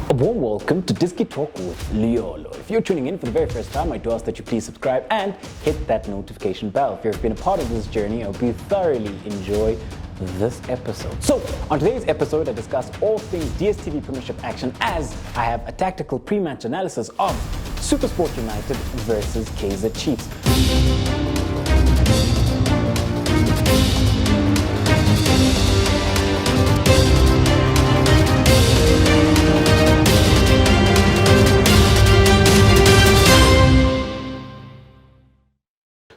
A warm welcome to Dstv Talk with Liolo. If you're tuning in for the very first time, I do ask that you please subscribe and hit that notification bell. If you've been a part of this journey, I hope you thoroughly enjoy this episode. So, on today's episode, I discuss all things Dstv Premiership action as I have a tactical pre-match analysis of Supersport United versus Kaizer Chiefs.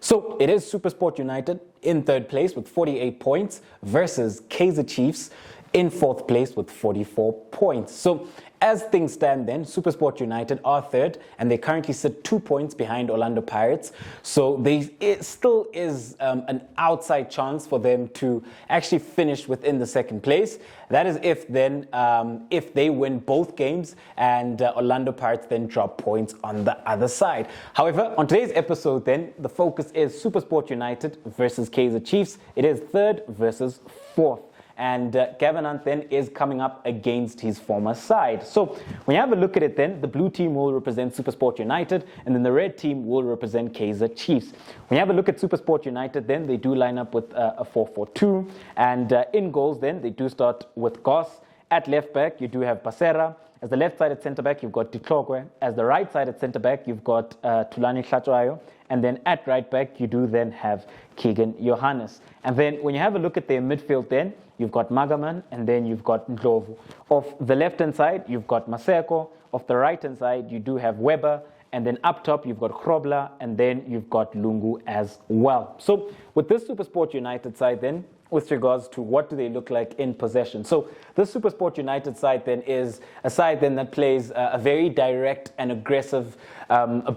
So it is Supersport United in third place with 48 points versus Kaizer Chiefs in fourth place with 44 points. So as things stand then, Supersport United are third and they currently sit 2 points behind Orlando Pirates. So it still is an outside chance for them to actually finish within the second place. That is if they win both games and Orlando Pirates then drop points on the other side. However, on today's episode then, the focus is Supersport United versus Kaizer Chiefs. It is third versus fourth. And Gavin Hunt then is coming up against his former side. So when you have a look at it then, the blue team will represent Supersport United and then the red team will represent Kaizer Chiefs. When you have a look at Supersport United then, they do line up with a 4-4-2. And in goals then, they do start with Goss. At left back, you do have Pasera. As the left-sided centre-back, you've got Ditlogwe. As the right-sided centre-back, you've got Tulani Hlatshwayo. And then at right-back, you do then have Keegan Johannes. And then when you have a look at their midfield then, you've got Magaman, and then you've got Ndlovu. Off the left-hand side, you've got Maseko. Off the right-hand side, you do have Weber. And then up top, you've got Grobler, and then you've got Lungu as well. So with this Supersport United side then, with regards to what do they look like in possession. So this Supersport United side then is a side then that plays a very direct and aggressive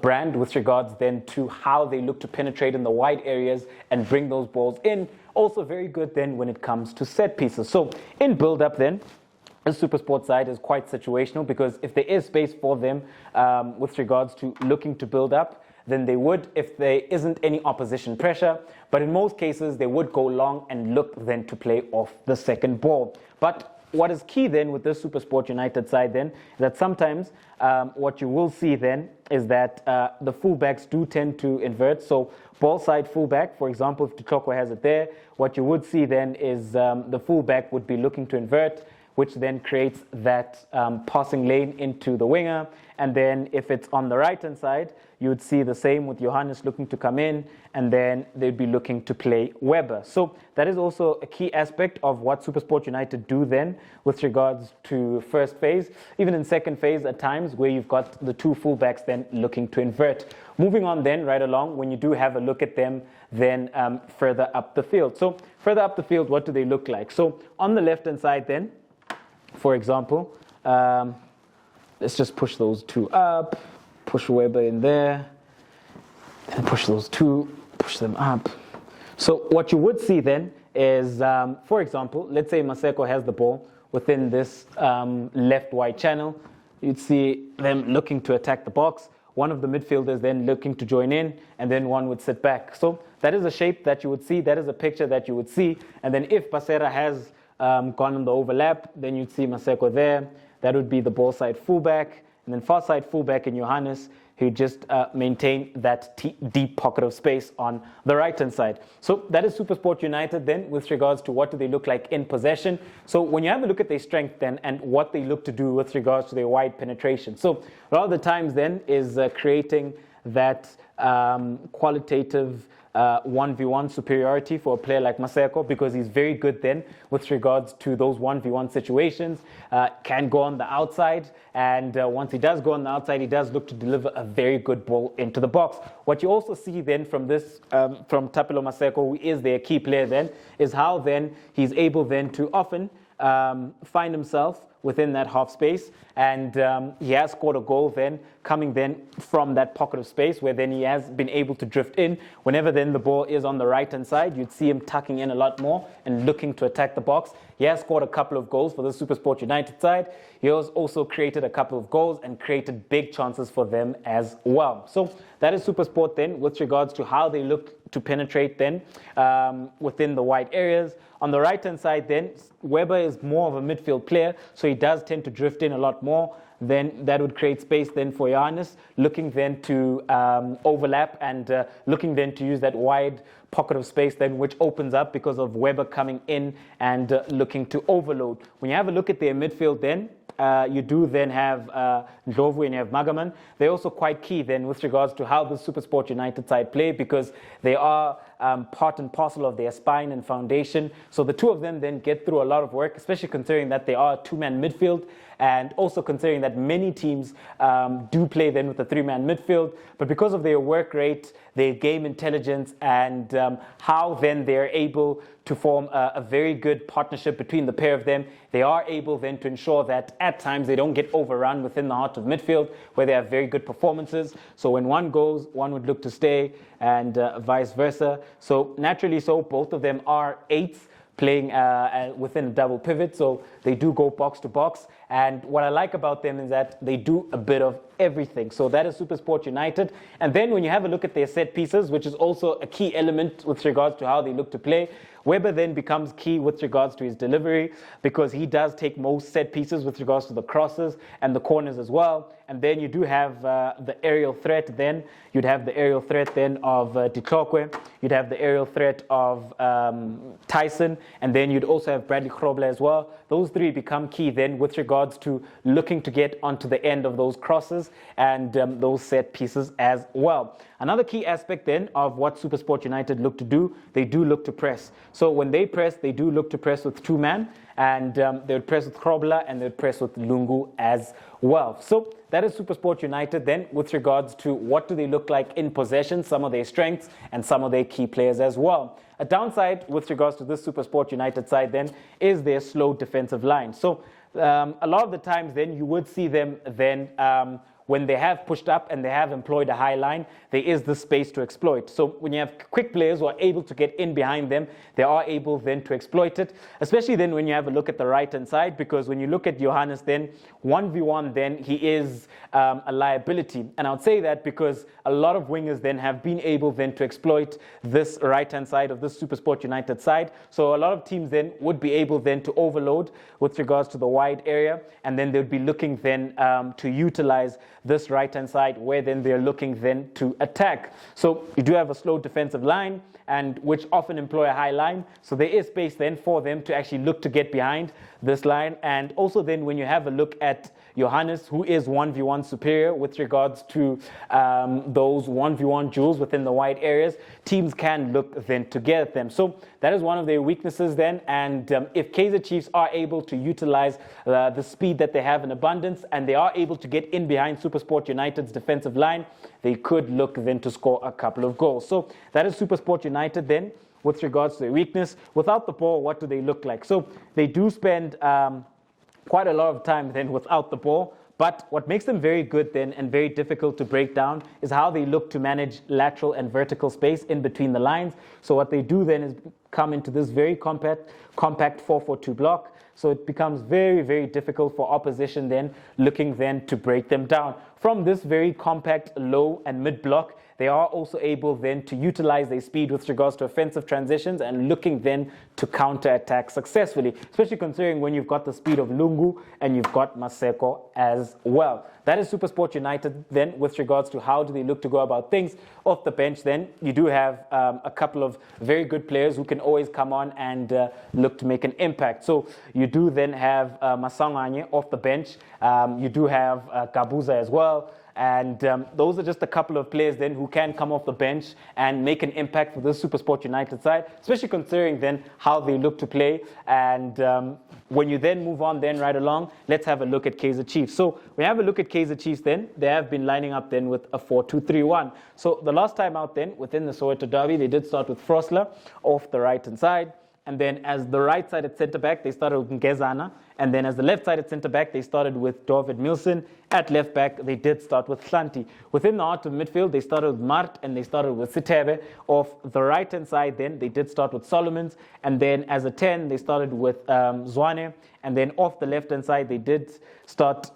brand with regards then to how they look to penetrate in the wide areas and bring those balls in. Also very good then when it comes to set pieces. So in build-up then, the Supersport side is quite situational because if there is space for them with regards to looking to build up, then they would if there isn't any opposition pressure. But in most cases, they would go long and look then to play off the second ball. But what is key then with this Supersport United side then is that sometimes what you will see then is that the fullbacks do tend to invert. So ball side fullback, for example, if Ditlogwe has it there, what you would see then is the fullback would be looking to invert, which then creates that passing lane into the winger. And then if it's on the right-hand side, you would see the same with Johannes looking to come in, and then they'd be looking to play Weber. So that is also a key aspect of what Supersport United do then with regards to first phase, even in second phase at times where you've got the two fullbacks then looking to invert. Moving on then right along, when you do have a look at them then further up the field. So further up the field, what do they look like? So on the left-hand side then, for example, let's just push those two up, push Weber in there, and push those two, push them up. So what you would see then is, for example, let's say Maseko has the ball within this left wide channel. You'd see them looking to attack the box. One of the midfielders then looking to join in, and then one would sit back. So that is a shape that you would see. That is a picture that you would see. And then if Pasera has gone on the overlap, then you'd see Maseko there. That would be the ball side fullback, and then far side fullback in Johannes, who just maintain that deep pocket of space on the right hand side. So that is Supersport United then with regards to what do they look like in possession. So when you have a look at their strength then and what they look to do with regards to their wide penetration. So a lot of the times then is creating that qualitative 1v1 superiority for a player like Maseko, because he's very good then with regards to those 1v1 situations, can go on the outside, and once he does go on the outside, he does look to deliver a very good ball into the box. What you also see then from this, from Thapelo Maseko, who is their key player then, is how then he's able then to often find himself within that half space, and he has scored a goal then coming then from that pocket of space where then he has been able to drift in. Whenever then the ball is on the right hand side, you'd see him tucking in a lot more and looking to attack the box. He has scored a couple of goals for the Supersport United side. He has also created a couple of goals and created big chances for them as well. So that is Supersport then with regards to how they look to penetrate then within the wide areas. On the right-hand side then, Weber is more of a midfield player, so he does tend to drift in a lot more. Then that would create space then for Johannes, looking then to overlap and looking then to use that wide pocket of space then, which opens up because of Weber coming in and looking to overload. When you have a look at their midfield then, you do then have Ndlovu and you have Magaman. They're also quite key then with regards to how the Supersport United side play, because they are part and parcel of their spine and foundation. So the two of them then get through a lot of work, especially considering that they are a two-man midfield, and also considering that many teams do play then with a three-man midfield. But because of their work rate, their game intelligence, and how then they're able to form a very good partnership between the pair of them, they are able then to ensure that at times they don't get overrun within the heart of midfield, where they have very good performances. So when one goes, one would look to stay, and vice versa. So naturally, so both of them are eights, playing within a double pivot, so they do go box to box. And what I like about them is that they do a bit of everything. So that is Supersport United. And then when you have a look at their set pieces, which is also a key element with regards to how they look to play, Weber then becomes key with regards to his delivery, because he does take most set pieces with regards to the crosses and the corners as well. And then you do have the aerial threat then. You'd have the aerial threat then of Ditlokwe. You'd have the aerial threat of Tyson. And then you'd also have Bradley Grobler as well. Those three become key then with regards to looking to get onto the end of those crosses and those set pieces as well. Another key aspect then of what Supersport United look to do, they do look to press. So when they press, they do look to press with two-man, and they would press with Grobler and they would press with Lungu as well. So that is Supersport United then with regards to what do they look like in possession, some of their strengths and some of their key players as well. A downside with regards to this Supersport United side then is their slow defensive line. So a lot of the times then you would see them then when they have pushed up and they have employed a high line, there is the space to exploit. So when you have quick players who are able to get in behind them, they are able then to exploit it, especially then when you have a look at the right-hand side, because when you look at Johannes then, 1v1 then, he is a liability. And I would say that because a lot of wingers then have been able then to exploit this right-hand side of this Supersport United side. So a lot of teams then would be able then to overload with regards to the wide area, and then they would be looking then to utilize this right-hand side, where then they're looking then to attack. So you do have a slow defensive line, and which often employ a high line. So there is space then for them to actually look to get behind this line. And also then when you have a look at Johannes, who is 1v1 superior with regards to those 1v1 duels within the wide areas, teams can look then to get at them. So that is one of their weaknesses then. And if Kaizer Chiefs are able to utilize the speed that they have in abundance, and they are able to get in behind Supersport United's defensive line, they could look then to score a couple of goals. So that is Supersport United then with regards to their weakness. Without the ball, what do they look like? So they do spend quite a lot of time then without the ball. But what makes them very good then and very difficult to break down is how they look to manage lateral and vertical space in between the lines. So what they do then is come into this very compact 4-4-2 block. So it becomes very, very difficult for opposition then looking then to break them down. From this very compact low and mid block, they are also able then to utilize their speed with regards to offensive transitions and looking then to counter-attack successfully, especially considering when you've got the speed of Lungu and you've got Maseko as well. That is Supersport United then with regards to how do they look to go about things. Off the bench then, you do have a couple of very good players who can always come on and look to make an impact. So you do then have Masanganye off the bench. You do have Gabuza as well. And those are just a couple of players then who can come off the bench and make an impact for this Supersport United side, especially considering then how they look to play. And when you then move on then right along, let's have a look at Kaizer Chiefs. So we have a look at Kaizer Chiefs then. They have been lining up then with a 4-2-3-1. So the last time out then within the Soweto Derby, they did start with Frosler off the right-hand side. And then as the right-sided centre-back, they started with Ngezana. And then as the left-sided centre-back, they started with David Milson. At left-back, they did start with Hlanti. Within the heart of midfield, they started with Mart and they started with Sitebe. Off the right-hand side, then, they did start with Solomons. And then as a 10, they started with Zwane. And then off the left-hand side, they did start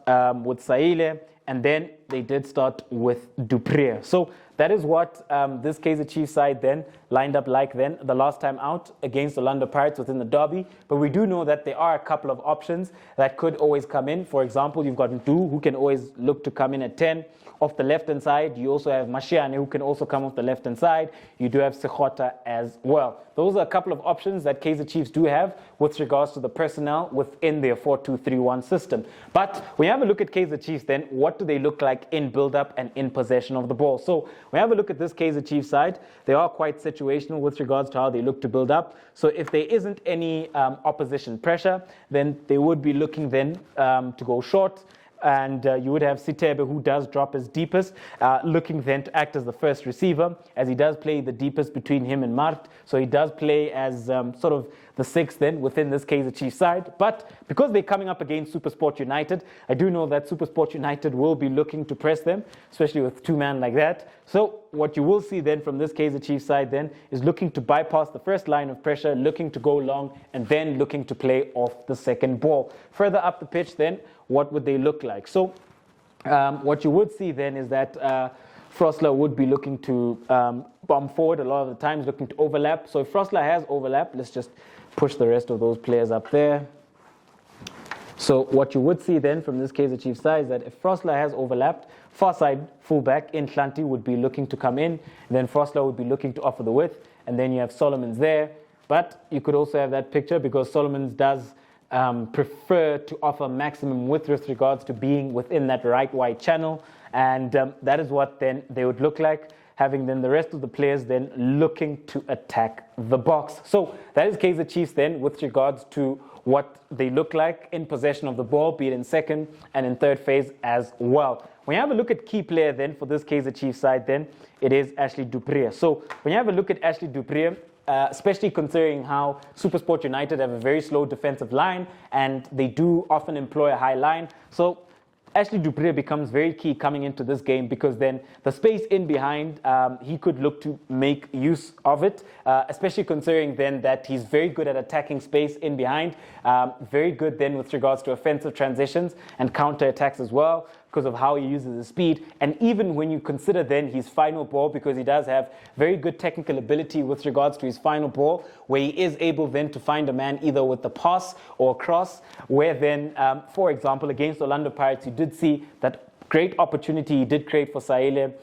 with Saile. And then they did start with Dupree. So that is what this Kaizer Chiefs side then lined up like then the last time out against the Orlando Pirates within the derby. But we do know that there are a couple of options that could always come in. For example, you've got Ndu, who can always look to come in at 10. Off the left-hand side, you also have Mashiane, who can also come off the left-hand side. You do have Sekota as well. Those are a couple of options that Kaizer Chiefs do have with regards to the personnel within their 4-2-3-1 system. But when you have a look at Kaizer Chiefs, then what do they look like in build-up and in possession of the ball? So when you have a look at this Kaizer Chiefs side, they are quite situational with regards to how they look to build up. So if there isn't any opposition pressure, then they would be looking then to go short. And you would have Sitebe, who does drop as deepest, looking then to act as the first receiver, as he does play the deepest between him and Mart. So he does play as sort of the sixth then within this Kaizer Chiefs side. But because they're coming up against Supersport United, I do know that Supersport United will be looking to press them, especially with two men like that. So what you will see then from this Kaizer Chiefs side then is looking to bypass the first line of pressure, looking to go long, and then looking to play off the second ball. Further up the pitch then, what would they look like? So what you would see then is that Frosler would be looking to bomb forward a lot of the times, looking to overlap. So if Frosler has overlap, let's just push the rest of those players up there. So what you would see then from this Kaizer Chiefs side is that if Frosler has overlapped, far side fullback in Hlanti would be looking to come in. Then Frosler would be looking to offer the width. And then you have Solomons there. But you could also have that picture because Solomons does prefer to offer maximum width with regards to being within that right wide channel. And that is what then they would look like, having then the rest of the players then looking to attack the box. So that is Kaizer Chiefs then with regards to what they look like in possession of the ball, be it in second and in third phase as well. When you have a look at key player then for this Kaizer Chiefs side then, it is Ashley Dupree. So when you have a look at Ashley Dupree, especially considering how Supersport United have a very slow defensive line and they do often employ a high line. So Ashley Dupree becomes very key coming into this game because then the space in behind, he could look to make use of it, especially considering then that he's very good at attacking space in behind, very good then with regards to offensive transitions and counter-attacks as well, because of how he uses his speed. And even when you consider then his final ball, because he does have very good technical ability with regards to his final ball, where he is able then to find a man either with the pass or cross, where then, for example, against Orlando Pirates, you did see that great opportunity he did create for Saile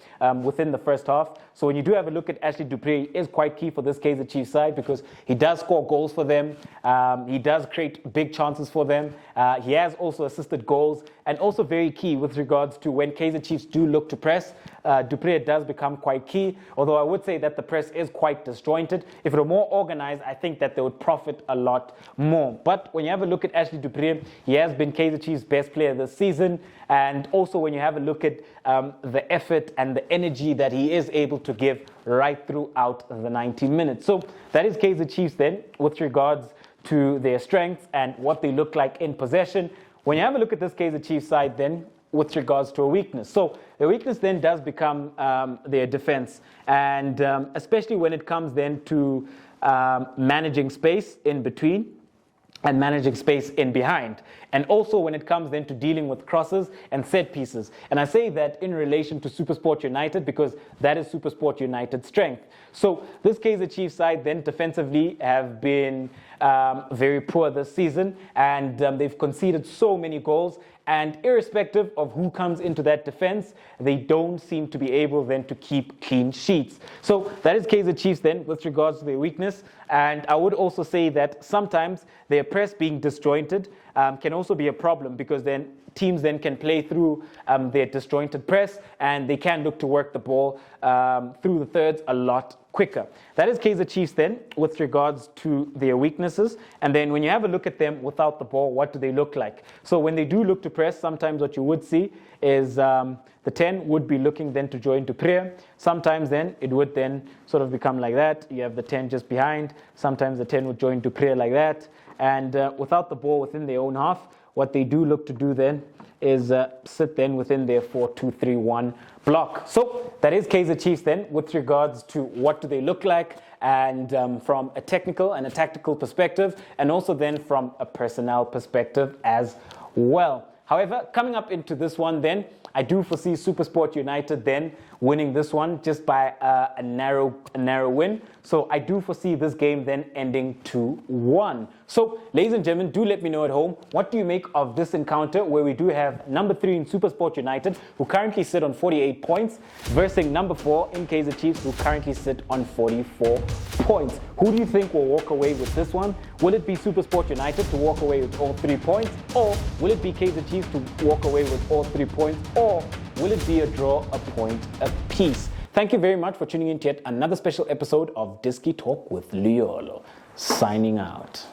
within the first half. So when you do have a look at Ashley Dupree, he is quite key for this Kaizer Chiefs side because he does score goals for them. He does create big chances for them. He has also assisted goals and also very key with regards to when Kaizer Chiefs do look to press. Dupree does become quite key, although I would say that the press is quite disjointed. If it were more organized, I think that they would profit a lot more. But when you have a look at Ashley Dupree, he has been Kaizer Chiefs' best player this season. And also when you have a look at the effort and the energy that he is able to give right throughout the 90 minutes. So that is Kaizer Chiefs then with regards to their strengths and what they look like in possession. When you have a look at this Kaizer Chiefs side then with regards to a weakness. So the weakness then does become their defense. And especially when it comes then to managing space in between and managing space in behind. And also when it comes then to dealing with crosses and set pieces. And I say that in relation to Supersport United because that is Supersport United's strength. So this Kaizer Chiefs side then defensively have been very poor this season, and they've conceded so many goals. And irrespective of who comes into that defense, they don't seem to be able then to keep clean sheets. So that is Kaizer Chiefs then with regards to their weakness. And I would also say that sometimes their press being disjointed can also be a problem because then teams then can play through their disjointed press, and they can look to work the ball through the thirds a lot quicker. That is Kaizer Chiefs then with regards to their weaknesses. And then when you have a look at them without the ball, what do they look like? So when they do look to press, sometimes what you would see is the 10 would be looking then to join to Preez. Sometimes then it would then sort of become like that. You have the 10 just behind. Sometimes the 10 would join to Preez like that. And without the ball within their own half, what they do look to do then is sit then within their 4-2-3-1 block. So that is Kaizer Chiefs then with regards to what do they look like, and from a technical and a tactical perspective, and also then from a personnel perspective as well. However, coming up into this one then, I do foresee Supersport United then winning this one just by a narrow win. So I do foresee this game then ending 2-1. So, ladies and gentlemen, do let me know at home, what do you make of this encounter where we do have number 3 in Supersport United, who currently sit on 48 points, versus number 4 in Kaizer Chiefs, who currently sit on 44 points. Who do you think will walk away with this one? Will it be Supersport United to walk away with all 3 points? Or will it be Kaizer Chiefs to walk away with all 3 points? Or will it be a draw, a point apiece? Thank you very much for tuning in to yet another special episode of Diski Talk with Liolo. Signing out.